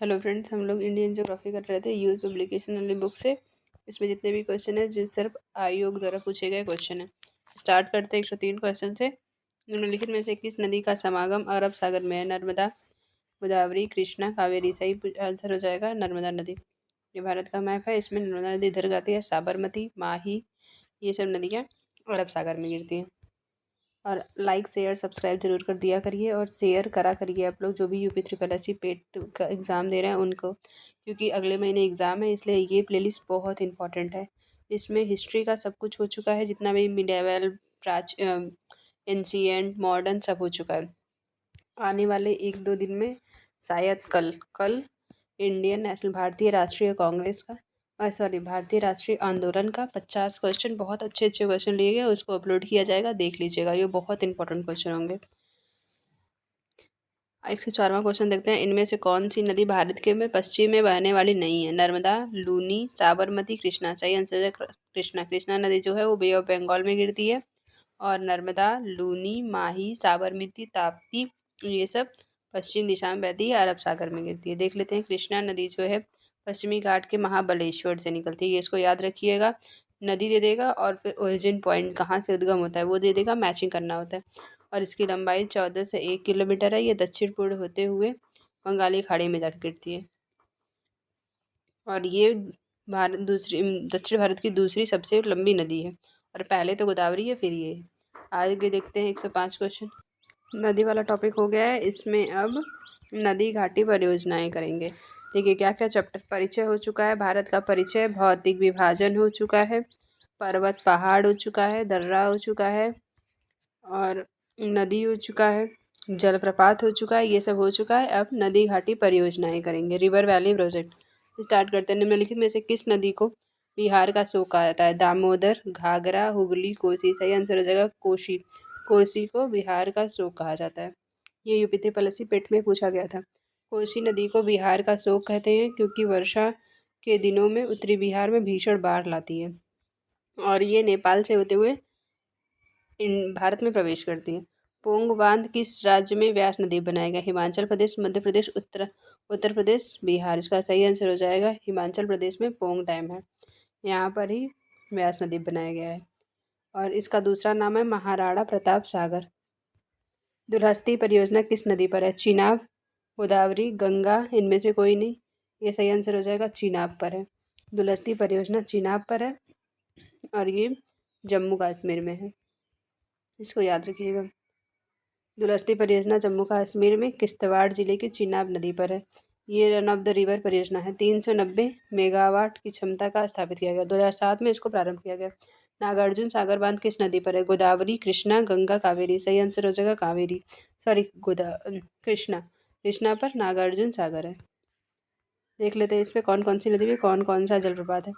Hello friends, हम लोग Indian geography कर रहे थे यूथ पब्लिकेशन वाली बुक से। इसमें जितने भी क्वेश्चन है जो सिर्फ आयोग द्वारा पूछे गए क्वेश्चन है। स्टार्ट करते हैं 103 क्वेश्चन से। निम्नलिखित में से किस नदी का समागम अरब सागर में है? नर्मदा, गोदावरी, कृष्णा, कावेरी। सही आंसर हो जाएगा नर्मदा नदी। ये भारत का मैप है, इसमें नर्मदा नदी इधर जाती है, साबरमती, माही, ये सब नदियाँ अरब सागर में गिरती हैं। और लाइक शेयर सब्सक्राइब जरूर कर दिया करिए और शेयर करा करिए आप लोग जो भी यूपी ट्रिपल एस सी पेट का एग्ज़ाम दे रहे हैं उनको, क्योंकि अगले महीने एग्ज़ाम है, इसलिए ये प्लेलिस्ट बहुत इंपॉर्टेंट है। इसमें हिस्ट्री का सब कुछ हो चुका है, जितना भी मिडेवल, प्राच एंशिएंट, मॉडर्न सब हो चुका है। आने वाले 1-2 दिन में, शायद कल कल इंडियन नेशनल भारतीय राष्ट्रीय कांग्रेस का सॉरी भारतीय राष्ट्रीय आंदोलन का 50 क्वेश्चन, बहुत अच्छे अच्छे क्वेश्चन लिए गए, उसको अपलोड किया जाएगा, देख लीजिएगा, ये बहुत इंपॉर्टेंट क्वेश्चन होंगे। 104वां क्वेश्चन देखते हैं। इनमें से कौन सी नदी भारत के में पश्चिम में बहने वाली नहीं है? नर्मदा, लूनी, साबरमती, कृष्णा। सही आंसर है कृष्णा। कृष्णा नदी जो है वो बे ऑफ बंगाल में गिरती है। और नर्मदा, लूनी, माही, साबरमती, ताप्ती, ये सब पश्चिम दिशा में बहती है, अरब सागर में गिरती है। देख लेते हैं। कृष्णा नदी जो है पश्चिमी घाट के महाबलेश्वर से निकलती है, ये इसको याद रखिएगा। नदी दे देगा और फिर ओरिजिन पॉइंट कहाँ से उद्गम होता है वो दे देगा, मैचिंग करना होता है। और इसकी लंबाई 14 से 1 किलोमीटर है। ये दक्षिण पूर्व होते हुए बंगाली खाड़ी में जाकर गिरती है। और ये दक्षिण भारत की दूसरी सबसे लंबी नदी है, और पहले तो गोदावरी है, फिर ये। आगे देखते हैं 105 क्वेश्चन। नदी वाला टॉपिक हो गया है, इसमें अब नदी घाटी परियोजनाएं करेंगे। देखिए क्या क्या चैप्टर। परिचय हो चुका है, भारत का परिचय, भौतिक विभाजन हो चुका है, पर्वत पहाड़ हो चुका है, दर्रा हो चुका है, और नदी हो चुका है, जलप्रपात हो चुका है, ये सब हो चुका है। अब नदी घाटी परियोजनाएं करेंगे, रिवर वैली प्रोजेक्ट। स्टार्ट करते हैं। निम्नलिखित में से किस नदी को बिहार का शोक कहा जाता है? दामोदर, घाघरा, हुगली, कोसी। सही आंसर हो जाएगा कोसी। कोसी को बिहार का शोक कहा जाता है। ये यूपी ट्रिपल एस सी पेट में पूछा गया था। कोसी नदी को बिहार का शोक कहते हैं क्योंकि वर्षा के दिनों में उत्तरी बिहार में भीषण बाढ़ लाती है, और ये नेपाल से होते हुए भारत में प्रवेश करती है। पोंग बांध किस राज्य में व्यास नदी बनाया गया? हिमाचल प्रदेश, मध्य प्रदेश, उत्तर प्रदेश, बिहार। इसका सही आंसर हो जाएगा हिमाचल प्रदेश में पोंग डैम है, यहाँ पर ही व्यास नदी बनाया गया है। और इसका दूसरा नाम है महाराणा प्रताप सागर। दुलहस्ती परियोजना किस नदी पर है? चिनाब, गोदावरी, गंगा, इनमें से कोई नहीं। ये सही आंसर हो जाएगा चिनाब पर है। दुलहस्ती परियोजना चिनाब पर है, और ये जम्मू कश्मीर में है, इसको याद रखिएगा। दुलहस्ती परियोजना जम्मू कश्मीर में किश्तवाड़ जिले की चिनाब नदी पर है। ये रन ऑफ द रिवर परियोजना है। 390 मेगावाट की क्षमता का स्थापित किया गया, 2007 में इसको प्रारंभ किया गया। नागार्जुन सागर बांध किस नदी पर है? गोदावरी, कृष्णा, गंगा, कावेरी। सही आंसर हो जाएगा कावेरी, सॉरी कृष्णा। कृष्णा पर नागार्जुन सागर है। देख लेते हैं इसमें कौन कौन सी नदी में कौन कौन सा जलप्रपात है।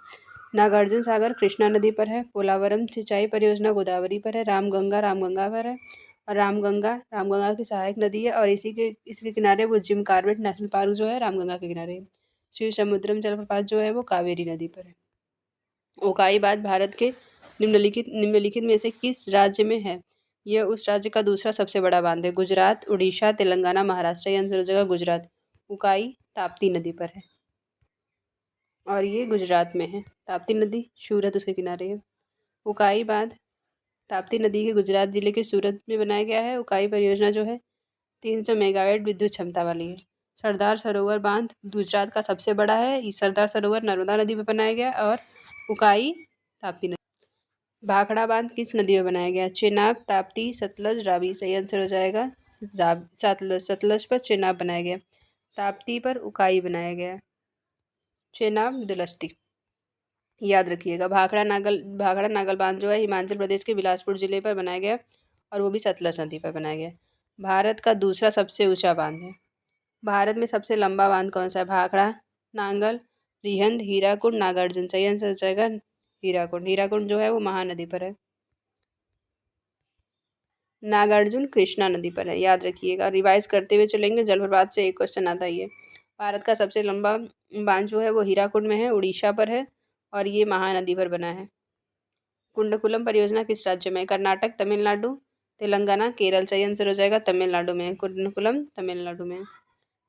नागार्जुन सागर कृष्णा नदी पर है। पोलावरम सिंचाई परियोजना गोदावरी पर है। रामगंगा पर है। और रामगंगा की सहायक नदी है, और इसके किनारे वो जिम कॉर्बेट नेशनल पार्क जो है रामगंगा के किनारे है। शिव समुद्रम जलप्रपात जो है वो कावेरी नदी पर है। ओकाई बांध भारत के निम्नलिखित में से किस राज्य में है? यह उस राज्य का दूसरा सबसे बड़ा बांध है। गुजरात, उड़ीसा, तेलंगाना, महाराष्ट्र। आंसर हो जाएगा गुजरात। उकाई ताप्ती नदी पर है, और ये गुजरात में है। ताप्ती नदी सूरत उसके किनारे है। उकाई बांध ताप्ती नदी के गुजरात जिले के सूरत में बनाया गया है। उकाई परियोजना जो है 300 मेगावाट विद्युत क्षमता वाली है। सरदार सरोवर बांध गुजरात का सबसे बड़ा है। ये सरदार सरोवर नर्मदा नदी में बनाया गया, और उकाई ताप्ती नदी। भाखड़ा बांध किस नदी में बनाया गया? चेनाब, ताप्ती, सतलज, रावी। सही आंसर हो जाएगा सतलज। सतलज पर चेनाब बनाया गया, ताप्ती पर उकाई बनाया गया। चेनाब दुलस्ती याद रखिएगा। भाखड़ा नागल बांध जो है हिमाचल प्रदेश के बिलासपुर जिले पर बनाया गया, और वो भी सतलज नदी पर बनाया गया। भारत का दूसरा सबसे ऊंचा बांध है। भारत में सबसे लंबा बांध कौन सा है? भाखड़ा, नांगल, रिहंद, हीराकुंड, नागार्जुन। सही आंसर हो जाएगा हीराकुंड। हीराकुंड जो है वो महानदी पर है। नागार्जुन कृष्णा नदी पर है, याद रखिएगा। रिवाइज करते हुए चलेंगे, जलप्रपात से एक क्वेश्चन आता ही है। भारत का सबसे लंबा बांध जो है वो हीराकुंड में है, उड़ीसा पर है, और ये महानदी पर बना है। कुंडकुलम परियोजना किस राज्य में? कर्नाटक, तमिलनाडु, तेलंगाना, केरल। सही आंसर हो जाएगा तमिलनाडु में। कुंडकुलम तमिलनाडु में।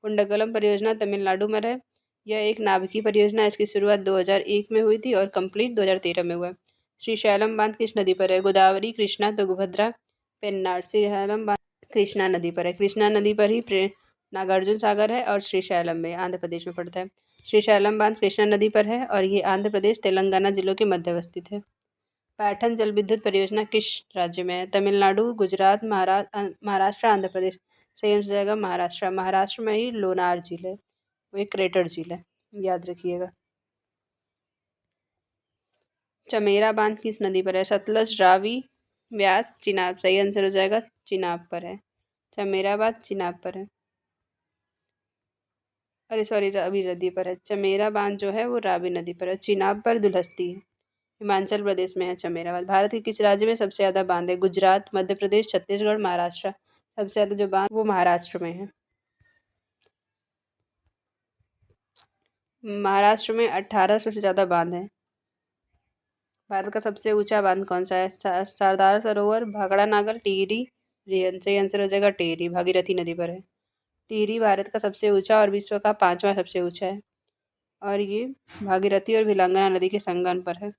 कुंडकलम परियोजना तमिलनाडु में है। यह एक नाभिकीय परियोजना है। इसकी शुरुआत 2001 में हुई थी और कंप्लीट 2013 में हुआ है। श्रीशैलम बांध किस नदी पर है? गोदावरी, कृष्णा, तुंगभद्रा, पेन्नार। श्रीशैलम बांध कृष्णा नदी पर है। कृष्णा नदी पर ही नागार्जुन सागर है और श्रीशैलम में आंध्र प्रदेश में पड़ता है। श्रीशैलम बांध कृष्णा नदी पर है और ये आंध्र प्रदेश तेलंगाना जिलों के मध्य अवस्थित है। पैठन जल विद्युत परियोजना किस राज्य में है? तमिलनाडु, गुजरात, महाराष्ट्र, आंध्र प्रदेश। सही आंसर हो जाएगा महाराष्ट्र। महाराष्ट्र में ही लोनार झील है, वो एक क्रेटर झील है, याद रखिएगा। चमेरा बांध किस नदी पर है? सतलज, रावी, व्यास, चिनाब। सही आंसर हो जाएगा चिनाब पर है। चमेरा बांध चिनाब पर है, अरे सॉरी रावी नदी पर है। चमेरा बांध जो है वो रावी नदी पर है। चिनाब पर दुलहस्ती है। हिमाचल प्रदेश में है चमेरा बांध। भारत के किस राज्य में सबसे ज़्यादा बांध है? गुजरात, मध्य प्रदेश, छत्तीसगढ़, महाराष्ट्र। सबसे ज़्यादा जो बांध वो महाराष्ट्र में है। महाराष्ट्र में 1800 से ज़्यादा बांध हैं। भारत का सबसे ऊंचा बांध कौन सा है? सरदार सरोवर, भाखड़ा नागल, टिहरी, रिहंद। सही आंसर हो जाएगा टिहरी, भागीरथी नदी पर है। टिहरी भारत का सबसे ऊंचा और विश्व का 5वां सबसे ऊंचा है और ये भागीरथी और भिलांगना नदी के संगम पर है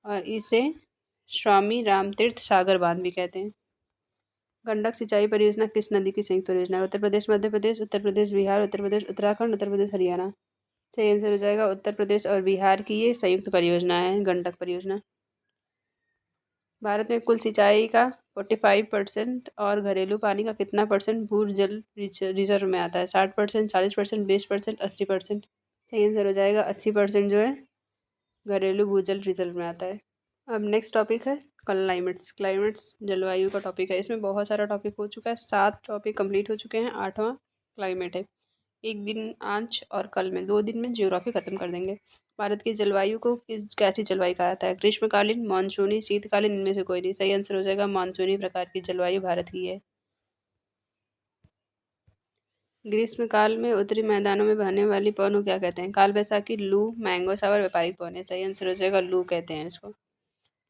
और इसे स्वामी रामतीर्थ सागर बांध भी कहते हैं। गंडक सिंचाई परियोजना किस नदी की संयुक्त परियोजना है? उत्तर प्रदेश, मध्य प्रदेश, उत्तर प्रदेश बिहार, उत्तर प्रदेश उत्तराखंड, उत्तर प्रदेश हरियाणा। सही आंसर हो जाएगा उत्तर प्रदेश और बिहार की ये संयुक्त परियोजना है गंडक परियोजना। भारत में कुल सिंचाई का 45% और घरेलू पानी का कितना परसेंट भूजल रिजर्व में आता है? 60%, 40%, 20%, 80%। सही आंसर हो जाएगा 80% जो है घरेलू भूजल रिजर्व में आता है। अब नेक्स्ट टॉपिक है क्लाइमेट्स। क्लाइमेट्स जलवायु का टॉपिक है। इसमें बहुत सारा टॉपिक हो चुका है, 7 टॉपिक कंप्लीट हो चुके हैं, 8वां क्लाइमेट है। एक दिन आज और कल में 2 दिन में ज्योग्राफी खत्म कर देंगे। भारत की जलवायु को कैसी जलवायु कहा जाता है? ग्रीष्मकालीन, मानसूनी, शीतकालीन, इनमें से कोई नहीं। सही आंसर हो जाएगा मानसूनी प्रकार की जलवायु भारत की है। ग्रीष्मकाल में उत्तरी मैदानों में बहने वाली पवन को क्या कहते हैं? काल बैसाखी, लू, मैंगो सावर, व्यापारिक पवन है। सही आंसर हो जाएगा लू कहते हैं इसको।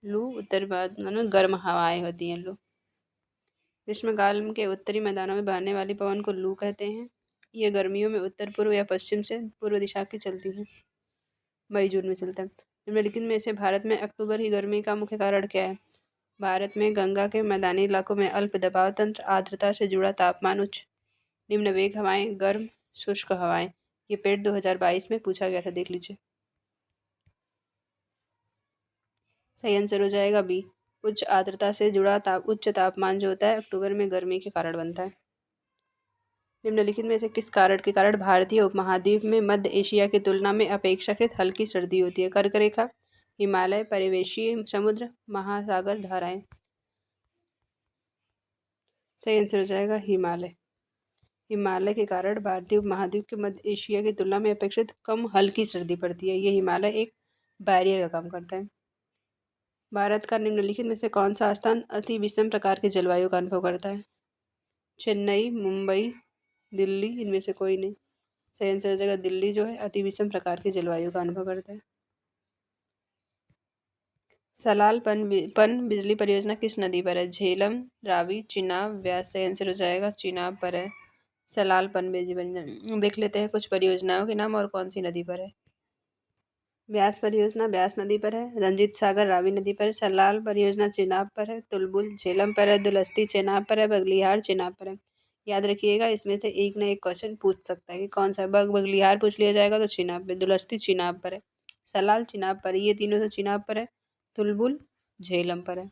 लू उत्तरी मैदानों में गर्म हवाएं होती हैं लू। ग्रीष्मकाल के उत्तरी मैदानों में बहने वाली पवन को लू कहते हैं। ये गर्मियों में उत्तर पूर्व या पश्चिम से पूर्व दिशा की चलती है, मई जून में चलता है। निम्नलिखित में से भारत में अक्टूबर की गर्मी का मुख्य कारण क्या है? भारत में गंगा के मैदानी इलाकों में अल्प दबाव तंत्र, आर्द्रता से जुड़ा तापमान उच्च, निम्न वेग हवाएं, गर्म शुष्क हवाएं। ये पेड 2022 में पूछा गया था, देख लीजिए। सही आंसर हो जाएगा बी। उच्च आर्द्रता से जुड़ा उच्च तापमान जो होता है अक्टूबर में गर्मी के कारण बनता है। निम्नलिखित में से किस कारण के कारण भारतीय उपमहाद्वीप में मध्य एशिया की तुलना में अपेक्षाकृत हल्की सर्दी होती है? कर्क रेखा, हिमालय, परिवेशीय समुद्र, महासागर धाराएं। सही आंसर हो जाएगा हिमालय। हिमालय के कारण भारतीय उपमहाद्वीप के मध्य एशिया की तुलना में अपेक्षित कम हल्की सर्दी पड़ती है। ये हिमालय एक बैरियर का काम करता है। भारत का निम्नलिखित में से कौन सा स्थान अति विषम प्रकार की जलवायु का अनुभव करता है? चेन्नई, मुंबई, दिल्ली, इनमें से कोई नहीं। सही आंसर हो जाएगा दिल्ली जो है अति विषम प्रकार की जलवायु का अनुभव करता है। सलाल पन बिजली परियोजना किस नदी पर है? झेलम, रावी, चिनाब, व्यास। सही आंसर हो जाएगा चिनाब पर है सलाल पन बिजली परियोजना। देख लेते हैं कुछ परियोजनाओं के नाम और कौन सी नदी पर है। व्यास परियोजना व्यास नदी पर है। रंजीत सागर रावी नदी पर है। सलाल परियोजना चिनाब पर है। तुलबुल झेलम पर है। दुलस्ती चिनाब पर है। बगलिहार चिनाब पर है। याद रखिएगा इसमें से एक ना एक क्वेश्चन पूछ सकता है कि कौन सा। बगलिहार पूछ लिया जाएगा तो चिनाब पे, दुलस्ती चिनाब पर है, सलाल चिनाब पर है, ये तीनों तो चिनाब पर है, तुलबुल झेलम पर है।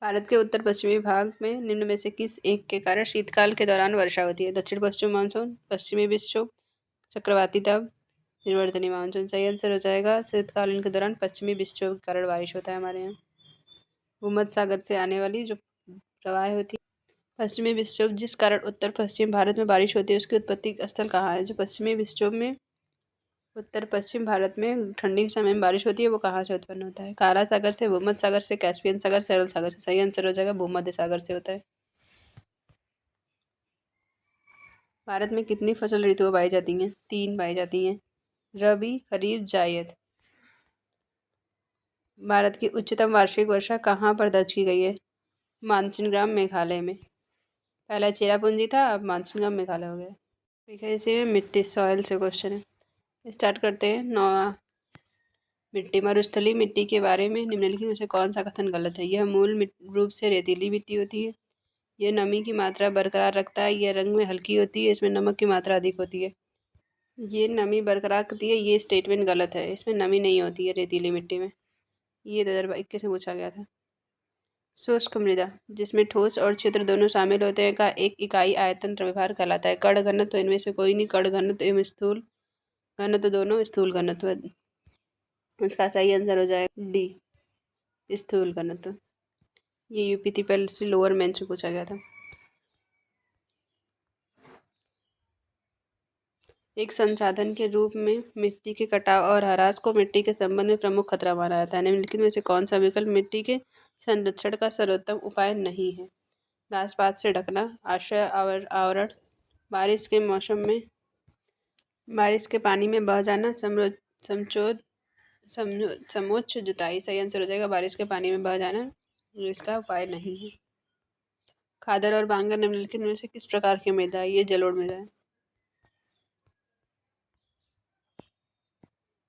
भारत के उत्तर पश्चिमी भाग में निम्न में से किस एक के कारण शीतकाल के दौरान वर्षा होती है? दक्षिण पश्चिम मानसून, पश्चिमी विक्षोभ, चक्रवाती दबाव, निर्वर्तनी मानसून। सही आंसर हो जाएगा शीतकालीन के दौरान पश्चिमी विक्षोभ के कारण बारिश होता है हमारे यहाँ। भूमध्य सागर से आने वाली जो प्रवाह होती है, पश्चिमी विक्षोभ जिस कारण उत्तर पश्चिम भारत में बारिश होती है उसकी उत्पत्ति स्थल कहाँ है? जो पश्चिमी विक्षोभ में उत्तर पश्चिम भारत में ठंडी के समय में बारिश होती है वो कहाँ से उत्पन्न होता है? काला सागर से, भूमध्य सागर से, कैस्पियन सागर, सरल सागर से। सही आंसर हो जाएगा भूमध्य सागर से होता है। भारत में कितनी फसल ऋतुएं पाई जाती हैं? 3 पाई जाती हैं, रबी, खरीफ, जायद। भारत की उच्चतम वार्षिक वर्षा कहाँ पर दर्ज की गई है? मानसिनग्राम, मेघालय में। पहला चेरापूंजी था, अब मानसून का मेघालय हो गया। ठीक है, इसी में मिट्टी सॉइल से क्वेश्चन है, स्टार्ट करते हैं। मिट्टी मरुस्थलीय मिट्टी के बारे में निम्नलिखित में से कौन सा कथन गलत है? यह मूल रूप से रेतीली मिट्टी होती है, यह नमी की मात्रा बरकरार रखता है, यह रंग में हल्की होती है, इसमें नमक की मात्रा अधिक होती है। ये नमी बरकरार करती है, ये स्टेटमेंट गलत है, इसमें नमी नहीं होती है रेतीली मिट्टी में। ये 2021 में पूछा गया था। शुष्क मृदा जिसमें ठोस और छिद्र दोनों शामिल होते हैं का एक इकाई आयतन द्रव्यभार कहलाता है। कण घनत्व इनमें से कोई नहीं, कण घनत्व एवं स्थूल घनत्व दोनों, स्थूल घनत्व। इसका सही आंसर हो जाएगा डी, स्थूल घनत्व। ये यूपी से लोअर मेंस से पूछा गया था। एक संसाधन के रूप में मिट्टी के कटाव और ह्रास को मिट्टी के संबंध में प्रमुख खतरा माना जाता है। निम्नलिखित में से कौन सा विकल्प मिट्टी के संरक्षण का सर्वोत्तम उपाय नहीं है? घास-पात से ढकना, आश्रय आवरण, बारिश के मौसम में बारिश के पानी में बह जाना, समोच्च जुताई। सही आंसर हो जाएगा बारिश के पानी में बह जाना, इसका उपाय नहीं है। खादर और बांगर निम्नलिखित में से किस प्रकार की मृदा है? ये जलोढ़ मृदा है।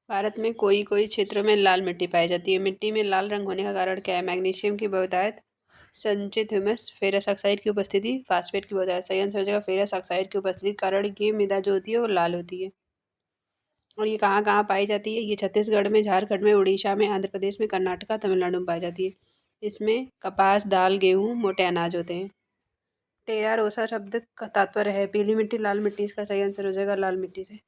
भारत में कोई कोई क्षेत्रों में लाल मिट्टी पाई जाती है। मिट्टी में लाल रंग होने का कारण क्या है? मैग्नीशियम की बहुतायत, संचित ह्यूमस, फेरस ऑक्साइड की उपस्थिति, फास्फेट की बहुतायत। सही आंसर हो जाएगा फेरस ऑक्साइड की उपस्थिति के कारण ये मृदा जो होती है वो लाल होती है। और ये कहाँ कहाँ पाई जाती है? ये छत्तीसगढ़ में, झारखंड में, उड़ीसा में, आंध्र प्रदेश में, कर्नाटका, तमिलनाडु में पाई जाती है। इसमें कपास, दाल, गेहूँ, मोटे अनाज होते हैं। टेरा रोसा शब्द का तात्पर्य है पीली मिट्टी, लाल मिट्टी। इसका सही आंसर हो जाएगा लाल मिट्टी से।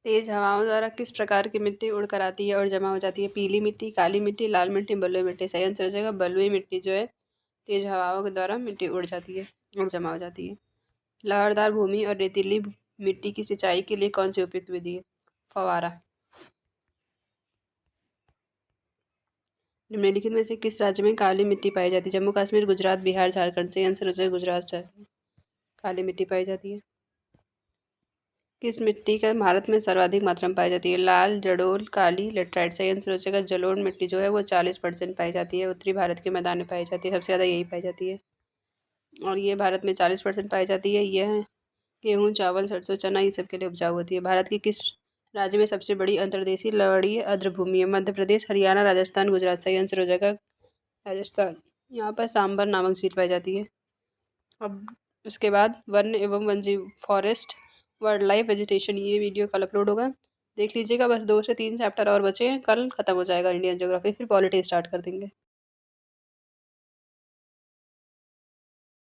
तेज हवाओं द्वारा किस प्रकार की मिट्टी उड़कर आती है और जमा हो जाती है? पीली मिट्टी, काली मिट्टी, लाल मिट्टी, बलुई मिट्टी। सही आंसर हो जाएगा बलुई मिट्टी जो है तेज हवाओं के द्वारा मिट्टी उड़ जाती है और जमा हो जाती है। लहरदार भूमि और रेतीली मिट्टी की सिंचाई के लिए कौन सी उपयुक्त विधि है? फव्वारा। निम्नलिखित में से किस राज्य में काली मिट्टी पाई जाती है? जम्मू कश्मीर, गुजरात, बिहार, झारखंड। सही आंसर हो जाएगा गुजरात से काली मिट्टी पाई जाती है। किस मिट्टी का भारत में सर्वाधिक मात्रा में पाई जाती है? लाल, जलोढ़, काली, लेटराइट। सही आंसर हो जाएगा जलोढ़ मिट्टी जो है वो 40% पाई जाती है, उत्तरी भारत के मैदान में पाई जाती है, सबसे ज़्यादा यही पाई जाती है। और ये भारत में 40% पाई जाती है। यह गेहूँ, चावल, सरसों, चना ये सब के लिए उपजाऊ होती है। भारत के किस राज्य में सबसे बड़ी अंतर्देशीय लवणीय आर्द्रभूमि है? मध्य प्रदेश, हरियाणा, राजस्थान, गुजरात। सही आंसर हो जाएगा राजस्थान। यहाँ पर सांबर नामक झील पाई जाती है। अब उसके बाद वन्य एवं वन्यजीव, फॉरेस्ट, वाइल्ड लाइफ, वेजिटेशन, ये वीडियो कल अपलोड होगा, देख लीजिएगा। बस 2 से 3 चैप्टर और बचे हैं, कल ख़त्म हो जाएगा इंडियन ज्योग्राफी, फिर पॉलिटी स्टार्ट कर देंगे।